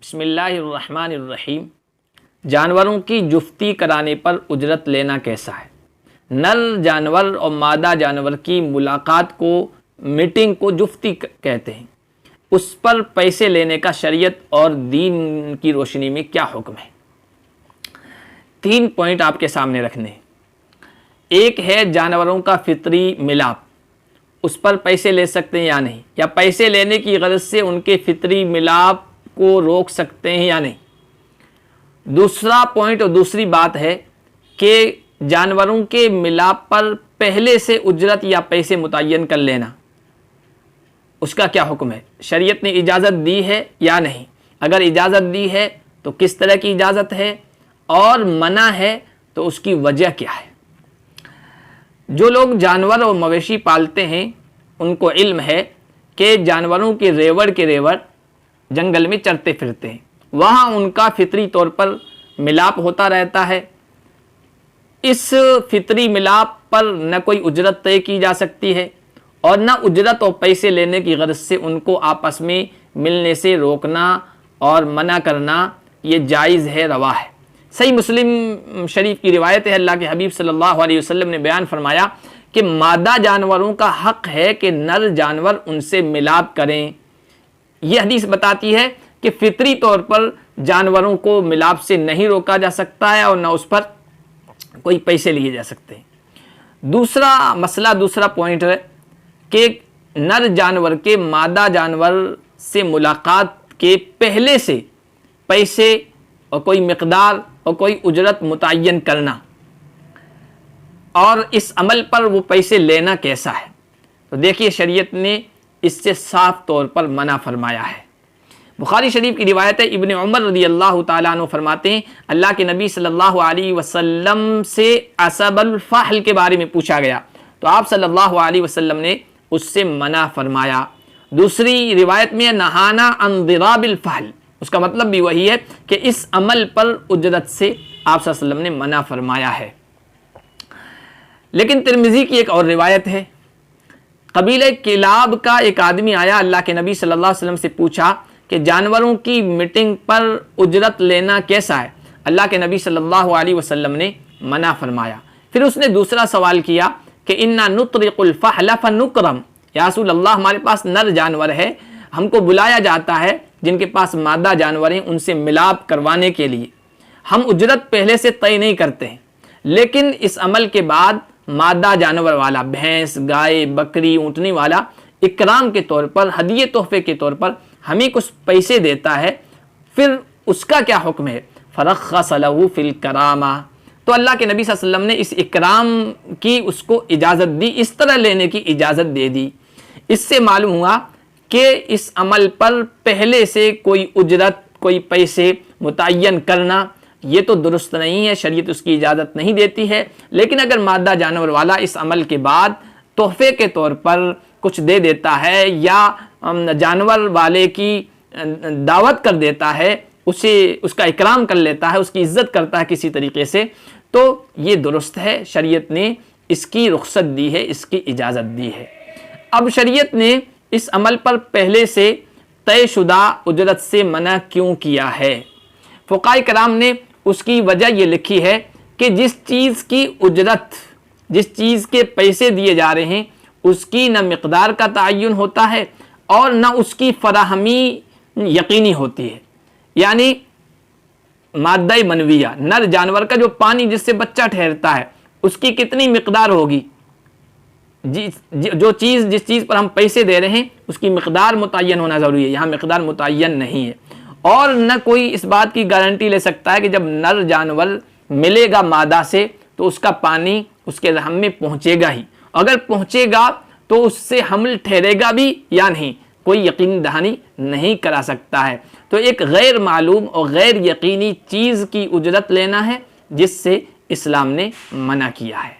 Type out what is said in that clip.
بسم اللہ الرحمن الرحیم۔ جانوروں کی جفتی کرانے پر اجرت لینا کیسا ہے؟ نر جانور اور مادہ جانور کی ملاقات کو، میٹنگ کو جفتی کہتے ہیں۔ اس پر پیسے لینے کا شریعت اور دین کی روشنی میں کیا حکم ہے؟ 3 پوائنٹ آپ کے سامنے رکھنے ہیں۔ ایک ہے جانوروں کا فطری ملاپ، اس پر پیسے لے سکتے ہیں یا نہیں، یا پیسے لینے کی غرض سے ان کے فطری ملاپ کو روک سکتے ہیں یا نہیں۔ دوسرا پوائنٹ اور دوسری بات ہے کہ جانوروں کے ملاپ پر پہلے سے اجرت یا پیسے متعین کر لینا، اس کا کیا حکم ہے؟ شریعت نے اجازت دی ہے یا نہیں؟ اگر اجازت دی ہے تو کس طرح کی اجازت ہے، اور منع ہے تو اس کی وجہ کیا ہے؟ جو لوگ جانور اور مویشی پالتے ہیں ان کو علم ہے کہ جانوروں کے ریوڑ جنگل میں چرتے پھرتے ہیں، وہاں ان کا فطری طور پر ملاپ ہوتا رہتا ہے۔ اس فطری ملاپ پر نہ کوئی اجرت طے کی جا سکتی ہے، اور نہ اجرت اور پیسے لینے کی غرض سے ان کو آپس میں ملنے سے روکنا اور منع کرنا یہ جائز ہے، روا ہے۔ صحیح مسلم شریف کی روایت ہے، اللہ کے حبیب صلی اللہ علیہ وسلم نے بیان فرمایا کہ مادہ جانوروں کا حق ہے کہ نر جانور ان سے ملاپ کریں۔ یہ حدیث بتاتی ہے کہ فطری طور پر جانوروں کو ملاپ سے نہیں روکا جا سکتا ہے، اور نہ اس پر کوئی پیسے لیے جا سکتے ہیں۔ دوسرا مسئلہ، دوسرا پوائنٹ ہے کہ نر جانور کے مادہ جانور سے ملاقات کے پہلے سے پیسے اور کوئی مقدار اور کوئی اجرت متعین کرنا، اور اس عمل پر وہ پیسے لینا کیسا ہے؟ تو دیکھیے، شریعت نے اس سے صاف طور پر منع فرمایا ہے۔ بخاری شریف کی روایت ہے، ابن عمر رضی اللہ تعالیٰ عنہ فرماتے ہیں، اللہ کے نبی صلی اللہ علیہ وسلم سے عصب الفحل کے بارے میں پوچھا گیا تو آپ صلی اللہ علیہ وسلم نے اس سے منع فرمایا۔ دوسری روایت میں نہانا عن ضراب الفحل، اس کا مطلب بھی وہی ہے کہ اس عمل پر اجرت سے آپ صلی اللہ علیہ وسلم نے منع فرمایا ہے۔ لیکن ترمذی کی ایک اور روایت ہے، قبیلہ کلاب کا ایک آدمی آیا، اللہ کے نبی صلی اللہ علیہ وسلم سے پوچھا کہ جانوروں کی میٹنگ پر اجرت لینا کیسا ہے؟ اللہ کے نبی صلی اللہ علیہ وسلم نے منع فرمایا۔ پھر اس نے دوسرا سوال کیا کہ انا نطرق الفحل فنکرم، یا رسول اللہ ہمارے پاس نر جانور ہے، ہم کو بلایا جاتا ہے جن کے پاس مادہ جانور ہیں ان سے ملاپ کروانے کے لیے، ہم اجرت پہلے سے طے نہیں کرتے ہیں، لیکن اس عمل کے بعد مادہ جانور والا، بھینس، گائے، بکری، اونٹنی والا اکرام کے طور پر، ہدیے تحفے کے طور پر ہمیں کچھ پیسے دیتا ہے، پھر اس کا کیا حکم ہے؟ فرخص له فی الکرامہ، تو اللہ کے نبی صلی اللہ علیہ وسلم نے اس اکرام کی اس کو اجازت دی، اس طرح لینے کی اجازت دے دی۔ اس سے معلوم ہوا کہ اس عمل پر پہلے سے کوئی اجرت، کوئی پیسے متعین کرنا یہ تو درست نہیں ہے، شریعت اس کی اجازت نہیں دیتی ہے۔ لیکن اگر مادہ جانور والا اس عمل کے بعد تحفے کے طور پر کچھ دے دیتا ہے، یا جانور والے کی دعوت کر دیتا ہے، اسے اس کا اکرام کر لیتا ہے، اس کی عزت کرتا ہے کسی طریقے سے، تو یہ درست ہے، شریعت نے اس کی رخصت دی ہے، اس کی اجازت دی ہے۔ اب شریعت نے اس عمل پر پہلے سے طے شدہ اجرت سے منع کیوں کیا ہے؟ فقہاء کرام نے اس کی وجہ یہ لکھی ہے کہ جس چیز کی اجرت، جس چیز کے پیسے دیے جا رہے ہیں، اس کی نہ مقدار کا تعین ہوتا ہے اور نہ اس کی فراہمی یقینی ہوتی ہے۔ یعنی مادہ منویہ، نر جانور کا جو پانی جس سے بچہ ٹھہرتا ہے، اس کی کتنی مقدار ہوگی؟ جس چیز پر ہم پیسے دے رہے ہیں اس کی مقدار متعین ہونا ضروری ہے، یہاں مقدار متعین نہیں ہے، اور نہ کوئی اس بات کی گارنٹی لے سکتا ہے کہ جب نر جانور ملے گا مادہ سے تو اس کا پانی اس کے رحم میں پہنچے گا ہی، اگر پہنچے گا تو اس سے حمل ٹھہرے گا بھی یا نہیں، کوئی یقین دہانی نہیں کرا سکتا ہے۔ تو ایک غیر معلوم اور غیر یقینی چیز کی اجرت لینا ہے جس سے اسلام نے منع کیا ہے۔